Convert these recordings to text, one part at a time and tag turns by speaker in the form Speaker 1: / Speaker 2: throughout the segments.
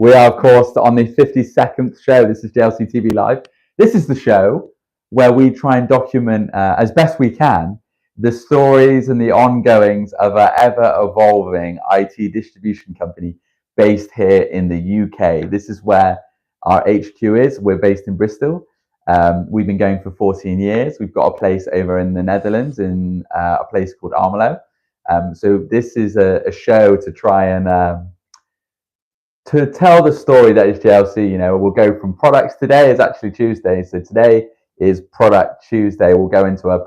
Speaker 1: We are, of course, on the 52nd show. This is JLC TV Live. This is the show where we try and document, as best we can, the stories and the ongoings of our ever-evolving IT distribution company based here in the UK. This is where our HQ is. We're based in Bristol. We've been going for 14 years. We've got a place over in the Netherlands in a place called Almelo. So this is a show to try and to tell the story that is JLC. You know, we'll go from products. Today is actually Tuesday, so today is Product Tuesday. We'll go into a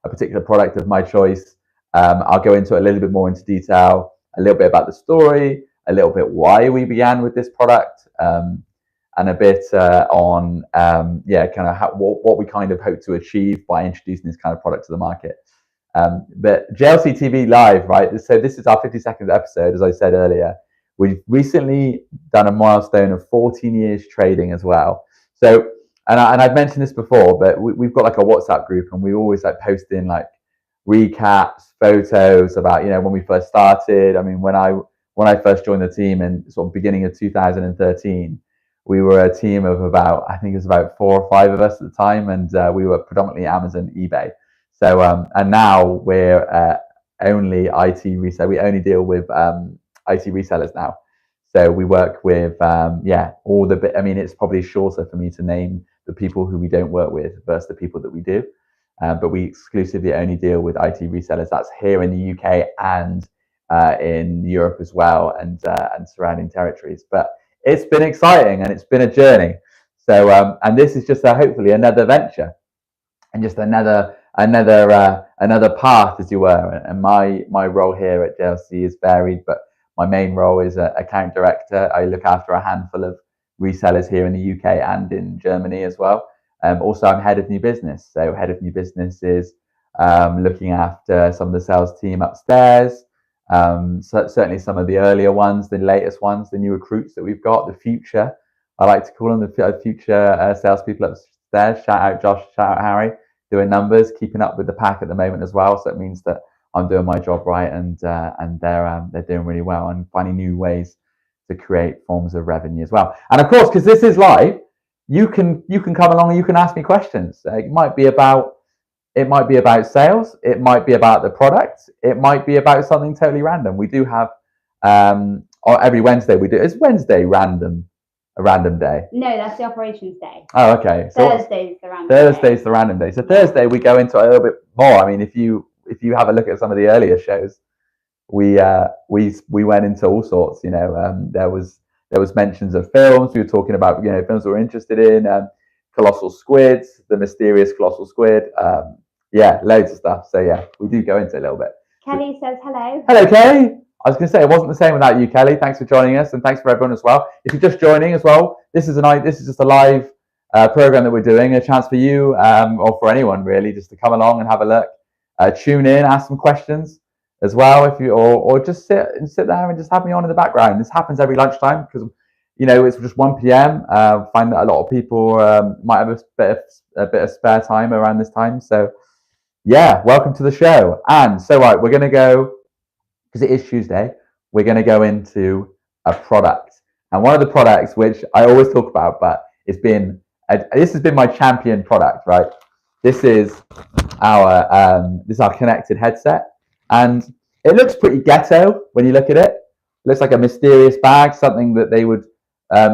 Speaker 1: particular product of my choice. I'll go into a little bit more into detail, a little bit about the story, a little bit why we began with this product, and a bit on kind of what we kind of hope to achieve by introducing this kind of product to the market. But JLC TV Live, right? So this is our 52nd episode, as I said earlier. We've recently done a milestone of 14 years trading as well. So, and I've mentioned this before, but we've got like a WhatsApp group, and we always like post in like recaps, photos about, you know, when we first started. I mean, when I first joined the team in sort of beginning of 2013, we were a team of about, I think it was about 4 or 5 of us at the time, and we were predominantly Amazon, eBay. So, and now we're only IT resale. We only deal with IT resellers now. So we work with, all the, I mean, it's probably shorter for me to name the people who we don't work with versus the people that we do. But we exclusively only deal with IT resellers. That's here in the UK and in Europe as well, and surrounding territories. But it's been exciting and it's been a journey. So, and this is just hopefully another venture and just another path, as you were. And my role here at JLC is varied, but my main role is account director. I look after a handful of resellers here in the UK and in Germany as well. Also, I'm head of new business. So head of new business is looking after some of the sales team upstairs. So certainly some of the earlier ones, the latest ones, the new recruits that we've got, the future. I like to call them the future salespeople upstairs. Shout out Josh, shout out Harry, doing numbers, keeping up with the pack at the moment as well. So it means that I'm doing my job right, and they're doing really well and finding new ways to create forms of revenue as well. And of course, because this is live, you can come along and you can ask me questions. It might be about sales, it might be about the product, it might be about something totally random. We do have or every Wednesday we do. Is Wednesday a random day?
Speaker 2: No, that's the operations day.
Speaker 1: Oh, okay. So
Speaker 2: Thursday's the random
Speaker 1: Thursday's the random day. So Thursday we go into a little bit more. I mean, if you have a look at some of the earlier shows, we went into all sorts. You know, there was mentions of films. We were talking about, you know, films we were interested in. Colossal squids, the mysterious colossal squid. Loads of stuff. So yeah, we do go into it a little bit.
Speaker 2: Kelly says hello.
Speaker 1: Hello, Kelly. I was going to say it wasn't the same without you, Kelly. Thanks for joining us, and thanks for everyone as well. If you're just joining as well, this is just a live program that we're doing. A chance for you or for anyone really just to come along and have a look, tune in, ask some questions as well. If you or just sit there and just have me on in the background. This happens every lunchtime because, you know, it's just 1 p.m. Find that a lot of people might have a bit of spare time around this time. So yeah, welcome to the show. And so right, we're going to go, because it is Tuesday, we're going to go into a product. And one of the products which I always talk about, but this has been my champion product, right? This is our connected headset, and it looks pretty ghetto when you look at it. It looks like a mysterious bag, something that they would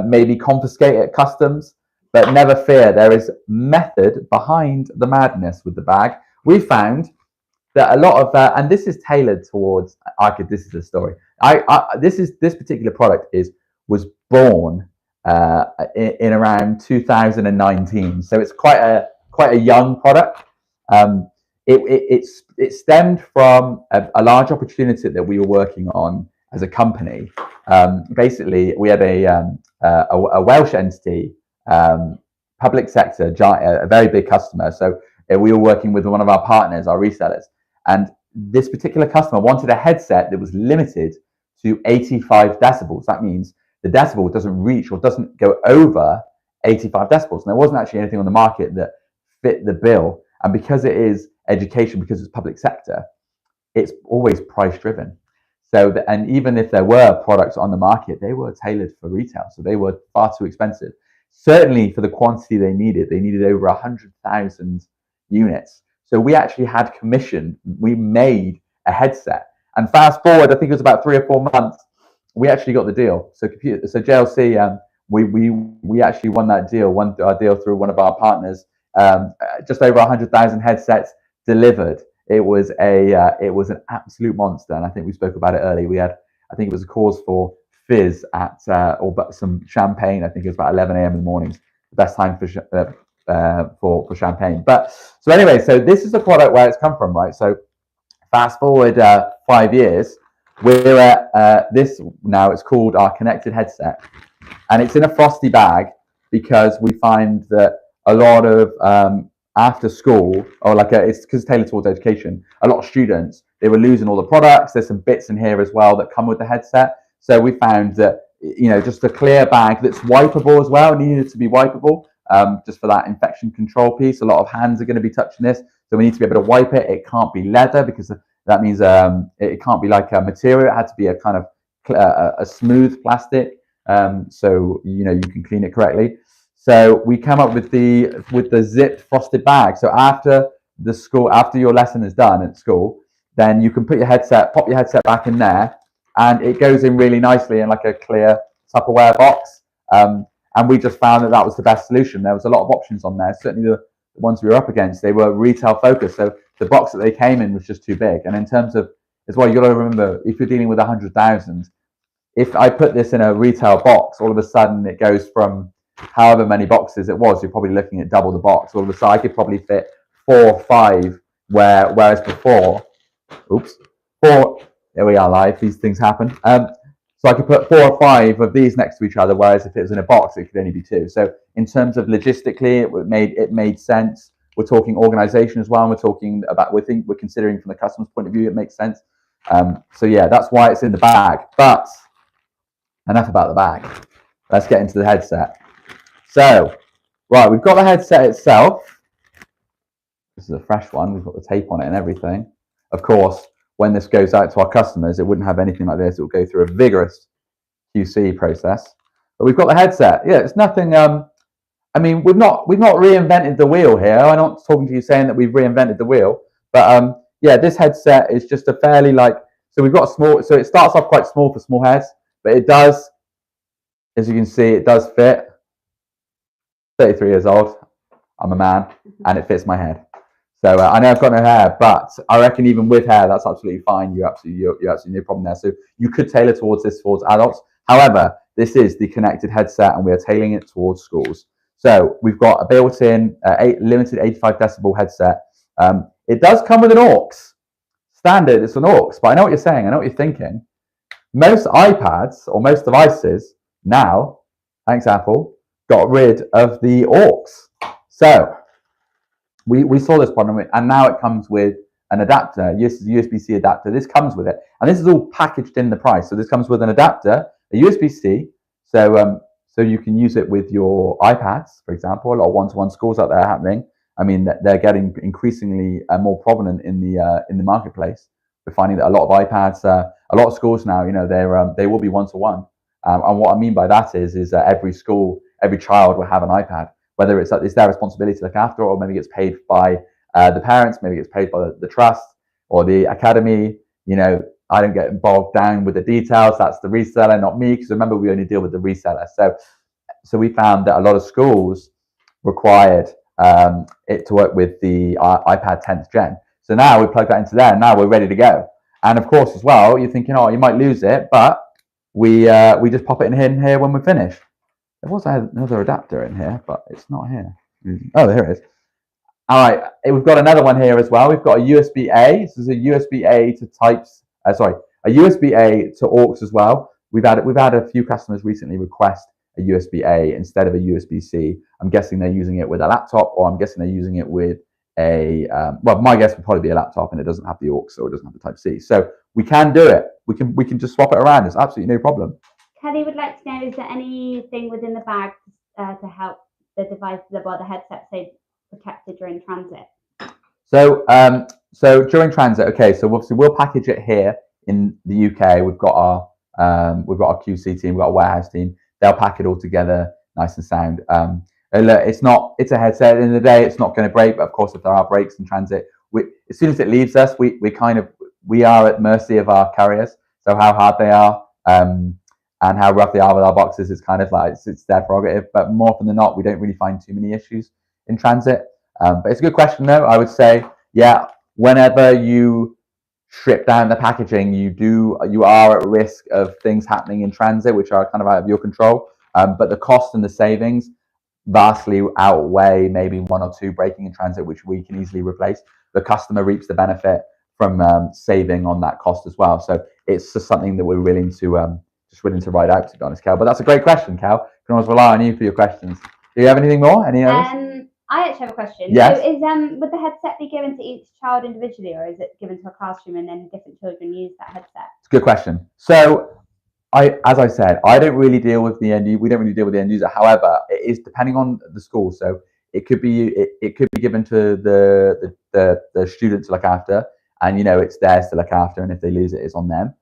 Speaker 1: maybe confiscate at customs. But never fear, there is method behind the madness with the bag. We found that a lot of and this is tailored towards. This is the story. This particular product was born in around 2019, so it's quite a young product. It stemmed from a large opportunity that we were working on as a company. Basically, we had a Welsh entity, public sector, a very big customer. So we were working with one of our partners, our resellers, and this particular customer wanted a headset that was limited to 85 decibels. That means the decibel doesn't reach or doesn't go over 85 decibels. And there wasn't actually anything on the market that fit the bill. And because it is education, because it's public sector, it's always price driven. So, and even if there were products on the market, they were tailored for retail. So they were far too expensive. Certainly for the quantity they needed over 100,000 units. So we actually had commissioned, we made a headset. And fast forward, I think it was about 3 or 4 months, we actually got the deal. So JLC, we actually won that deal, won our deal through one of our partners. Just over 100,000 headsets delivered. It was an absolute monster, and I think we spoke about it earlier. We had, I think it was a cause for fizz at or some champagne. I think it was about 11 a.m. in the mornings, the best time for champagne. But so anyway, so this is the product where it's come from, right? So fast forward 5 years, we're at this now. It's called our connected headset, and it's in a frosty bag because we find that a lot of after school, or it's because it's tailored towards education, a lot of students, they were losing all the products. There's some bits in here as well that come with the headset. So we found that, just a clear bag that's wipeable as well. It needed to be wipeable, just for that infection control piece. A lot of hands are going to be touching this, so we need to be able to wipe it. It can't be leather because that means it can't be like a material. It had to be a kind of a smooth plastic, so you can clean it correctly. So we come up with the zipped frosted bag. So after your lesson is done at school, then you can pop your headset back in there, and it goes in really nicely in like a clear Tupperware box. And we just found that was the best solution. There was a lot of options on there. Certainly the ones we were up against, they were retail focused. So the box that they came in was just too big. And in terms of, as well, you got to remember, if you're dealing with 100,000, if I put this in a retail box, all of a sudden it goes from however many boxes it was, you're probably looking at double the box. All of a sudden, I could probably fit 4 or 5, whereas before, there we are live, these things happen. So I could put 4 or 5 of these next to each other, whereas if it was in a box, it could only be 2. So in terms of logistically, it made sense. We're talking organization as well, and we're talking about, we're considering from the customer's point of view, it makes sense. So yeah, that's why it's in the bag. But enough about the bag. Let's get into the headset. So, right, we've got the headset itself. This is a fresh one. We've got the tape on it and everything. Of course, when this goes out to our customers, it wouldn't have anything like this. It will go through a vigorous QC process. But we've got the headset. Yeah, it's nothing. I mean, we've not reinvented the wheel here. I'm not talking to you saying that we've reinvented the wheel. But yeah, this headset is just a fairly so we've got a small. So it starts off quite small for small heads, but it does, as you can see, it does fit. 33 years old, I'm a man, and it fits my head. So I know I've got no hair, but I reckon even with hair, that's absolutely fine. You're absolutely no problem there. So you could tailor towards adults. However, this is the connected headset, and we are tailoring it towards schools. So we've got a built-in limited 85 decibel headset. It does come with an aux. Standard, it's an aux, but I know what you're saying. I know what you're thinking. Most iPads or most devices now, thanks Apple, got rid of the aux. So we saw this problem, and now it comes with an adapter, USB-C adapter. This comes with it, and this is all packaged in the price. So this comes with an adapter, a USB-C, so you can use it with your iPads, for example. A lot of one-to-one schools out there happening. I mean, they're getting increasingly more prominent in the marketplace. We're finding that a lot of iPads, a lot of schools now, they will be one-to-one. And what I mean by that is that every school, every child will have an iPad, whether it's their responsibility to look after, or maybe it's paid by the parents, maybe it's paid by the trust or the academy. I don't get involved down with the details. That's the reseller, not me, because remember, we only deal with the reseller. So we found that a lot of schools required it to work with the iPad 10th gen. So now we plug that into there, and now we're ready to go. And of course, as well, you're thinking, oh, you might lose it, but we just pop it in here when we're finished. There was another adapter in here, but it's not here. Oh, there it is. All right, we've got another one here as well. We've got a USB-A. This is a USB-A to a USB-A to aux as well. We've had a few customers recently request a USB-A instead of a USB-C. I'm guessing they're using it with a laptop, or I'm guessing they're using it with well, my guess would probably be a laptop, and it doesn't have the aux, or it doesn't have the Type-C. So we can do it. We can just swap it around. It's absolutely no problem.
Speaker 2: Kelly would like to know, is there anything within the bag to help the device, the headset, stay protected during transit?
Speaker 1: So during transit, okay, so obviously we'll package it here in the UK, we've got our QC team, we've got a warehouse team. They'll pack it all together nice and sound. And look, it's a headset. At the end of the day, it's not going to break. But of course, if there are breaks in transit, as soon as it leaves us, we are at mercy of our carriers. So how hard they are, and how rough they are with our boxes, it's kind of like it's their prerogative. But more often than not, we don't really find too many issues in transit. But it's a good question, though. I would say, yeah, whenever you strip down the packaging, you are at risk of things happening in transit, which are kind of out of your control. But the cost and the savings vastly outweigh maybe one or two breaking in transit, which we can easily replace. The customer reaps the benefit from saving on that cost as well. So it's just something that we're willing to ride out, to be honest, Cal. But that's a great question, Cal. You can always rely on you for your questions. Do you have anything more? Any others?
Speaker 2: I actually have a question.
Speaker 1: Yes.
Speaker 2: So would the headset be given to each child individually, or is it given to a classroom and then different children use that headset?
Speaker 1: It's a good question. So as I said, I don't really deal with the end user. We don't really deal with the end user. However, it is depending on the school. So it could be given to the student to look after, and it's theirs to look after. And if they lose it, it's on them.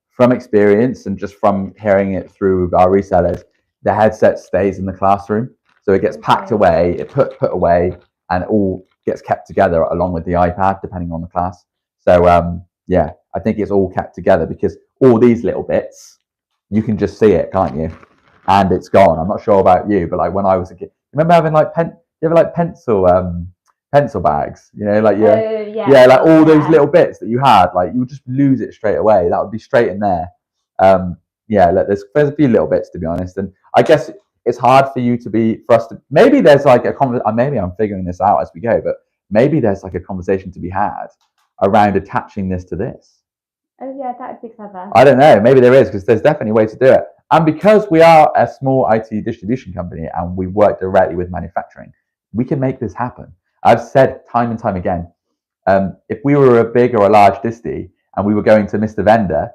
Speaker 1: From experience and just from hearing it through our resellers, the headset stays in the classroom, so it gets packed away, it put away, and it all gets kept together along with the iPad, depending on the class. So yeah, I think it's all kept together because all these little bits, you can just see it, can't you? And it's gone. I'm not sure about you, but like when I was a kid, remember having like pencil bags, like like all those little bits that you had, like you would just lose it straight away. That would be straight in there. Look, there's a few little bits, to be honest, and I guess it's hard for us to. Maybe there's like maybe I'm figuring this out as we go, but maybe there's like a conversation to be had around attaching this to this.
Speaker 2: Oh yeah, that would be clever.
Speaker 1: I don't know. Maybe there is, because there's definitely ways to do it. And because we are a small IT distribution company and we work directly with manufacturing, we can make this happen. I've said time and time again, if we were a big or a large disty and we were going to Mr. Vendor,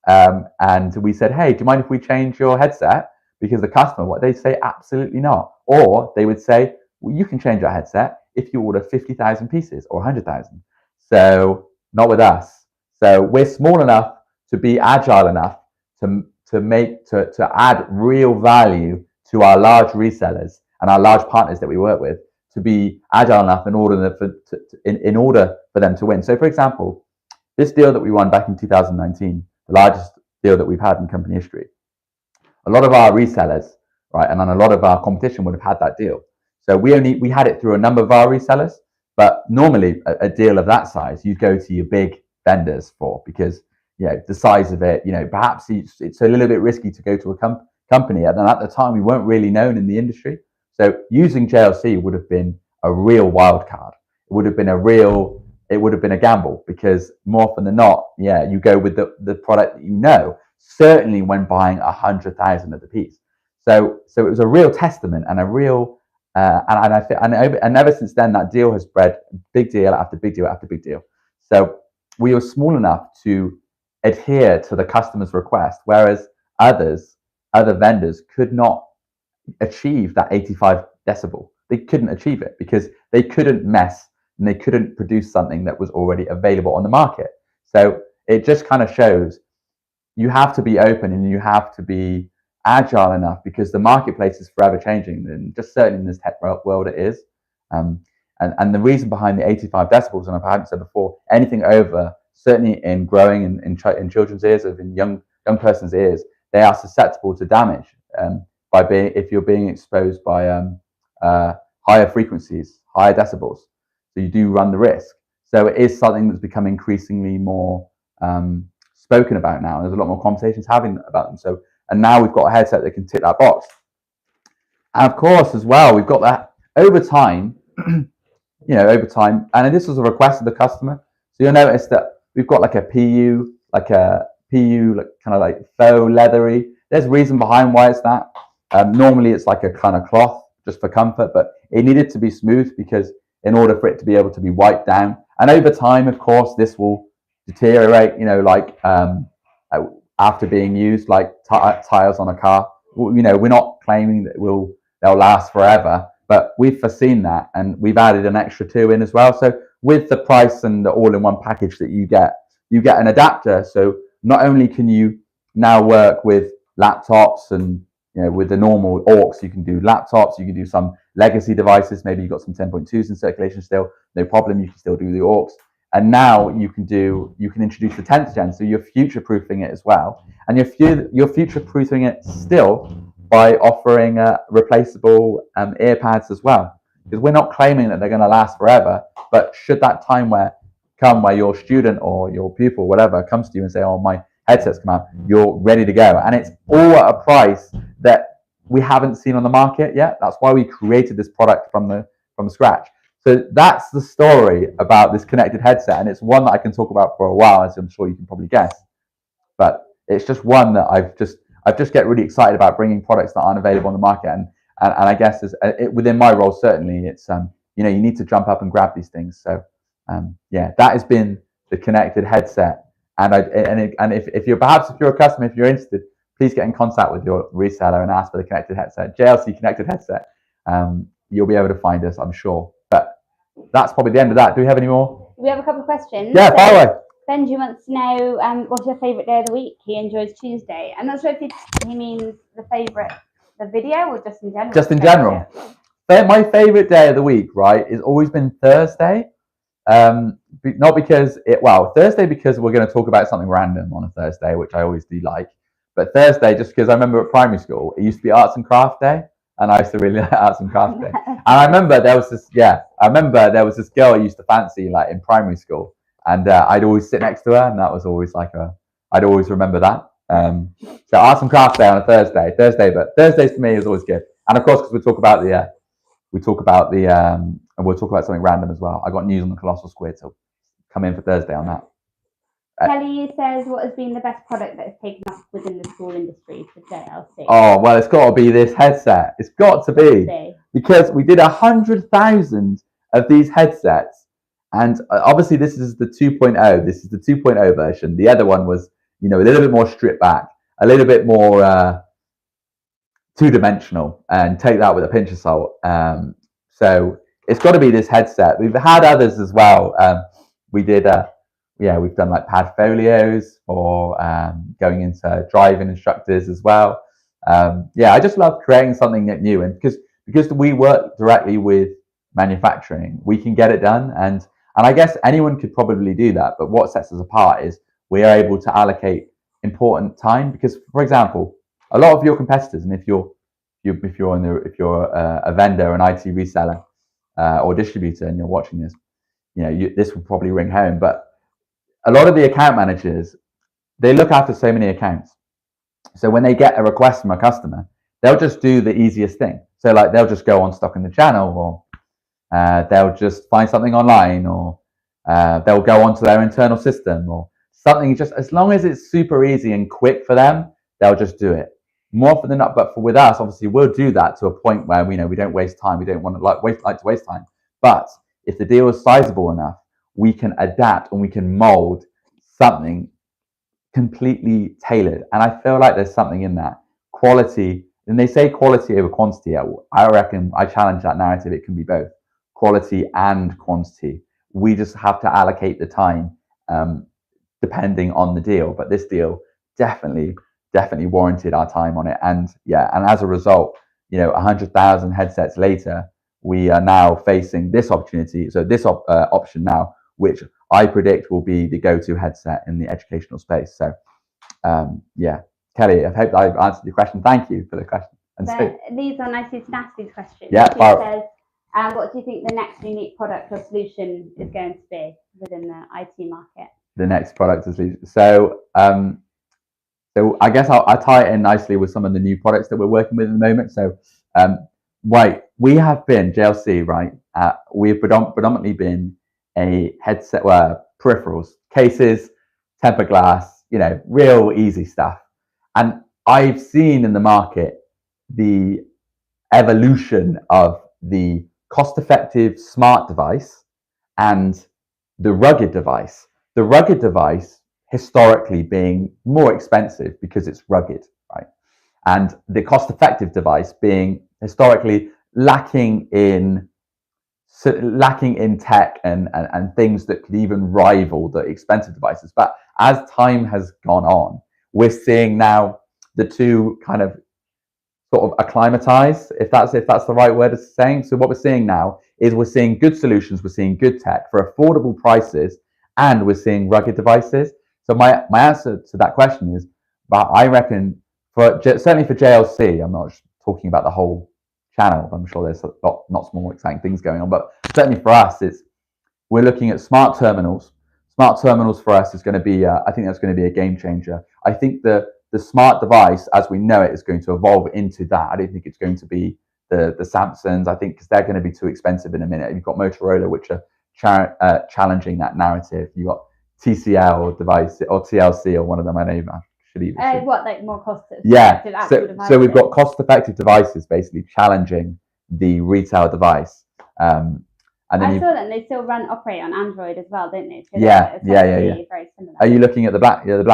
Speaker 1: and we said, hey, do you mind if we change your headset? Because the customer, what they'd say, absolutely not. Or they would say, well, you can change your headset if you order 50,000 pieces or 100,000. So not with us. So we're small enough to be agile enough to add real value to our large resellers and our large partners that we work with, to be agile enough in order for them to win. So, for example, this deal that we won back in 2019, the largest deal that we've had in company history, a lot of our resellers, right, and then a lot of our competition would have had that deal. So we had it through a number of our resellers, but normally a deal of that size, you'd go to your big vendors for, because the size of it, perhaps it's a little bit risky to go to a company. And then at the time, we weren't really known in the industry. So using JLC would have been a real wild card. It would have been a gamble, because more often than not, you go with the product that certainly when buying 100,000 of the piece. So it was a real testament and a real, and ever since then, that deal has bred big deal after big deal after big deal. So we were small enough to adhere to the customer's request, whereas other vendors could not achieve that 85 decibel. They couldn't achieve it because they couldn't mess and they couldn't produce something that was already available on the market. So it just kind of shows you have to be open and you have to be agile enough, because the marketplace is forever changing, and just certainly in this tech world it is. And the reason behind the 85 decibels, and I haven't said before, anything over, certainly in growing in children's ears, or in young person's ears, they are susceptible to damage if you're being exposed by higher frequencies, higher decibels. So you do run the risk. So it is something that's become increasingly more spoken about now. There's a lot more conversations having about them. So, and now we've got a headset that can tick that box. And of course, as well, we've got that over time. And this was a request of the customer. So you'll notice that we've got like a PU, like kind of like faux leathery. There's a reason behind why it's that. Normally it's like a kind of cloth just for comfort, but it needed to be smooth because in order for it to be able to be wiped down. And over time, of course, this will deteriorate, after being used, like tires on a car. We're not claiming that they'll last forever, but we've foreseen that, and we've added an extra 2 in as well. So with the price and the all-in-one package that you get you get an adapter. So not only can you now work with laptops and with the normal aux, you can do laptops, you can do some legacy devices. Maybe you've got some 10.2s in circulation still, no problem. You can still do the aux. And now you can introduce the 10th gen, so you're future-proofing it as well. And you're future-proofing it still by offering replaceable earpads as well. Because we're not claiming that they're going to last forever, but should that time come where your student or your pupil, whatever, comes to you and say, oh, my headsets come out, you're ready to go. And it's all at a price that we haven't seen on the market yet. That's why we created this product from scratch. So that's the story about this connected headset, and it's one that I can talk about for a while, as I'm sure you can probably guess. But it's just one that I've just get really excited about bringing products that aren't available on the market, and I guess within my role certainly it's you need to jump up and grab these things. So yeah, that has been the connected headset, and if you're a customer, if you're interested, please get in contact with your reseller and ask for the connected headset, JLC connected headset. You'll be able to find us, I'm sure. But that's probably the end of that. Do we have any more?
Speaker 2: We have a couple of questions.
Speaker 1: Yeah, fire away.
Speaker 2: Benji wants to know what's your favourite day of the week? He enjoys Tuesday. I'm not sure if he means the video or just in general.
Speaker 1: Just in general. My favourite day of the week, right, has always been Thursday. Not because Thursday because we're going to talk about something random on a Thursday, which I always do like. But Thursday, just because I remember at primary school, it used to be Arts and Craft Day. And I used to really like Arts and Craft Day. And I remember there was this girl I used to fancy like in primary school. And I'd always sit next to her, and that was always I'd always remember that. So Arts and Craft Day on a Thursday, but Thursdays for me is always good. And of course, because we'll talk about something random as well. I got news on the colossal squid, so come in for Thursday on that.
Speaker 2: Kelly says, what has been the best product that has taken off within the school industry for JLC?
Speaker 1: Oh, well, it's got to be this headset. It's got to be. Because we did 100,000 of these headsets. And obviously, this is the 2.0. This is the 2.0 version. The other one was, a little bit more stripped back, a little bit more two-dimensional, and take that with a pinch of salt. So it's got to be this headset. We've had others as well. We've done like pad folios or going into driving instructors as well. I just love creating something new, and because we work directly with manufacturing, we can get it done, and I guess anyone could probably do that. But what sets us apart is we are able to allocate important time. Because, for example, a lot of your competitors, and if you're a vendor, an IT reseller, or distributor, and you're watching this, this will probably ring home. But a lot of the account managers, they look after so many accounts. So when they get a request from a customer, they'll just do the easiest thing. So like they'll just go on Stock in the Channel, or they'll just find something online, or they'll go onto their internal system or something. Just as long as it's super easy and quick for them, they'll just do it. More often than not, but with us, obviously, we'll do that to a point where we don't waste time. We don't want to waste time. But if the deal is sizable enough, we can adapt and we can mold something completely tailored. And I feel like there's something in that quality. And they say quality over quantity. I reckon I challenge that narrative. It can be both quality and quantity. We just have to allocate the time depending on the deal. But this deal definitely warranted our time on it. And as a result, 100,000 headsets later, we are now facing this opportunity. So this option now, which I predict will be the go-to headset in the educational space. So, Kelly, I hope I've answered your question. Thank you for the question. And
Speaker 2: these are nicely Snasty's questions.
Speaker 1: Yeah,
Speaker 2: he says, what do you think the next unique product or solution is going to be within the IT market?
Speaker 1: The next product or solution. So I guess I'll tie it in nicely with some of the new products that we're working with at the moment. So, we have been JLC, right? We've predominantly been a headset, peripherals, cases, temper glass, real easy stuff. And I've seen in the market the evolution of the cost-effective smart device and the rugged device. The rugged device historically being more expensive because it's rugged, right? And the cost-effective device being historically lacking in lacking in tech and things that could even rival the expensive devices. But as time has gone on, we're seeing now the two kind of sort of acclimatize, if that's the right word of saying. So what we're seeing now is we're seeing good solutions, we're seeing good tech for affordable prices, and we're seeing rugged devices. So my answer to that question is, but I reckon certainly for JLC, I'm not talking about the whole channel. I'm sure there's lots more exciting things going on, but certainly for us, we're looking at smart terminals. Smart terminals for us is going to be, I think that's going to be a game changer. I think the smart device, as we know it, is going to evolve into that. I don't think it's going to be the Samsungs. I think because they're going to be too expensive in a minute. You've got Motorola, which are challenging that narrative. You've got TCL device or TLC or one of them. I know you should even.
Speaker 2: What, like more cost effective?
Speaker 1: Yeah. So we've got cost-effective devices basically challenging the retail device. And then
Speaker 2: I saw that they still operate on Android as well, don't they? So
Speaker 1: yeah.
Speaker 2: Very similar.
Speaker 1: Are you looking at the Blackview?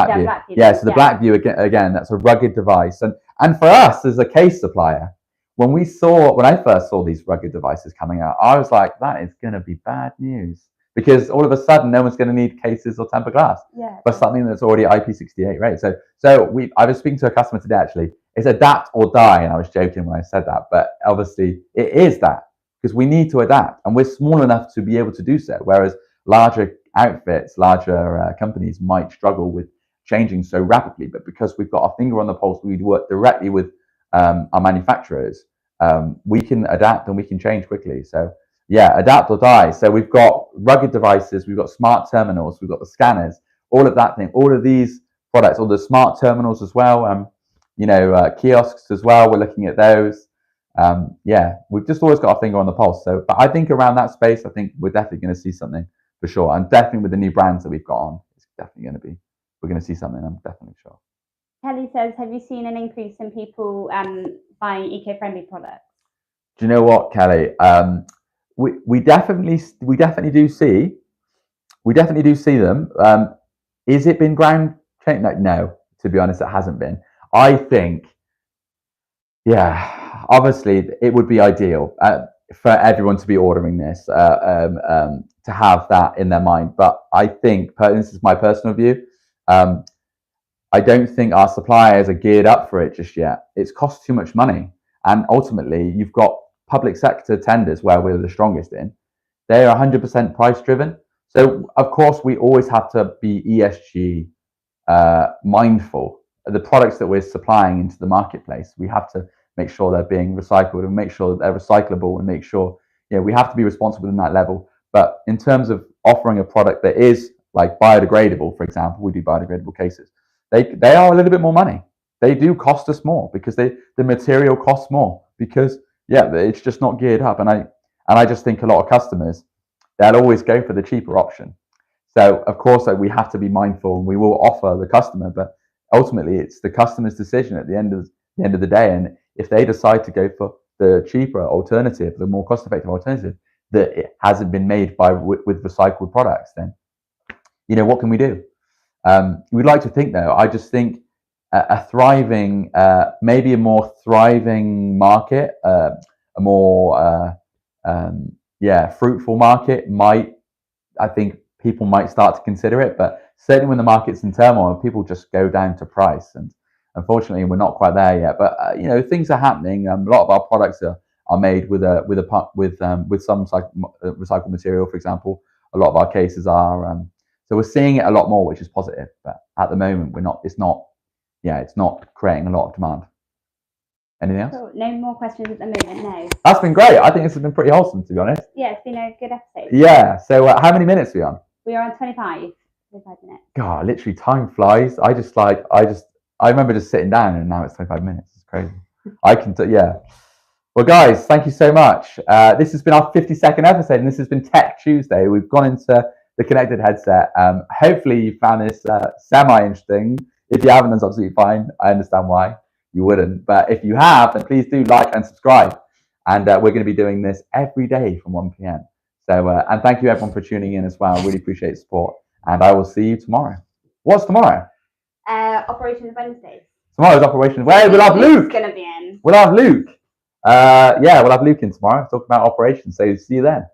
Speaker 1: Yeah, so the Blackview again, that's a rugged device, and for us as a case supplier, when I first saw these rugged devices coming out, I was like, that is going to be bad news, because all of a sudden no one's going to need cases or tempered glass for something that's already IP68 rated. So I was speaking to a customer today actually. It's adapt or die, and I was joking when I said that, but obviously it is that. Because we need to adapt, and we're small enough to be able to do so, whereas larger outfits, larger companies might struggle with changing so rapidly. But because we've got our finger on the pulse, we work directly with our manufacturers, we can adapt and we can change quickly. So yeah, adapt or die. So we've got rugged devices, we've got smart terminals, we've got the scanners, all of that thing, all of these products, all the smart terminals as well, kiosks as well, we're looking at those. We've just always got our finger on the pulse. So, but I think around that space, I think we're definitely going to see something for sure. And definitely with the new brands that we've got on, it's definitely going to be, we're going to see something, I'm definitely sure.
Speaker 2: Kelly says, have you seen an increase in people buying eco-friendly products?
Speaker 1: Do you know what, Kelly? We definitely do see them. Is it been ground changed? No, to be honest, it hasn't been. I think, obviously it would be ideal for everyone to be ordering this, to have that in their mind. But I think, this is my personal view, I don't think our suppliers are geared up for it just yet. It's cost too much money. And ultimately, you've got public sector tenders where we're the strongest in. They are 100% price driven. So, of course, we always have to be ESG mindful. The products that we're supplying into the marketplace, we have to make sure they're being recycled and make sure that they're recyclable and make sure, we have to be responsible in that level. But in terms of offering a product that is like biodegradable, for example, we do biodegradable cases. They are a little bit more money. They do cost us more because the material costs more because it's just not geared up. And I just think a lot of customers, they'll always go for the cheaper option. So of course, we have to be mindful and we will offer the customer, but ultimately it's the customer's decision at the end of the day. And if they decide to go for the cheaper alternative, the more cost-effective alternative that it hasn't been made with recycled products, then what can we do? We'd like to think, though. I just think a thriving, maybe a more thriving market, a more fruitful market I think people might start to consider it. But certainly when the market's in turmoil, people just go down to price, and unfortunately we're not quite there yet. But things are happening. A lot of our products are made with some recycled material, for example. A lot of our cases are. So we're seeing it a lot more, which is positive. But at the moment, it's not creating a lot of demand. Anything else?
Speaker 2: Cool. No more questions at the moment, no.
Speaker 1: That's been great. I think this has been pretty wholesome, to be honest.
Speaker 2: Yeah, it's been a good episode.
Speaker 1: Yeah. So how many minutes are we on?
Speaker 2: We are on 25 minutes.
Speaker 1: God, literally time flies. I remember just sitting down and now it's 25 minutes. It's crazy. Well, guys, thank you so much. This has been our 52nd episode, and this has been Tech Tuesday. We've gone into the connected headset. Hopefully you found this semi-interesting. If you haven't, that's absolutely fine. I understand why you wouldn't. But if you have, then please do like and subscribe. And we're going to be doing this every day from 1 p.m. So, and thank you everyone for tuning in as well. Really appreciate the support. And I will see you tomorrow. What's tomorrow?
Speaker 2: Operations Wednesdays.
Speaker 1: Tomorrow's Operations Wednesday. We'll have Luke.
Speaker 2: Going to be in.
Speaker 1: We'll have Luke. We'll have Luke in tomorrow. Talk about operations. So see you then.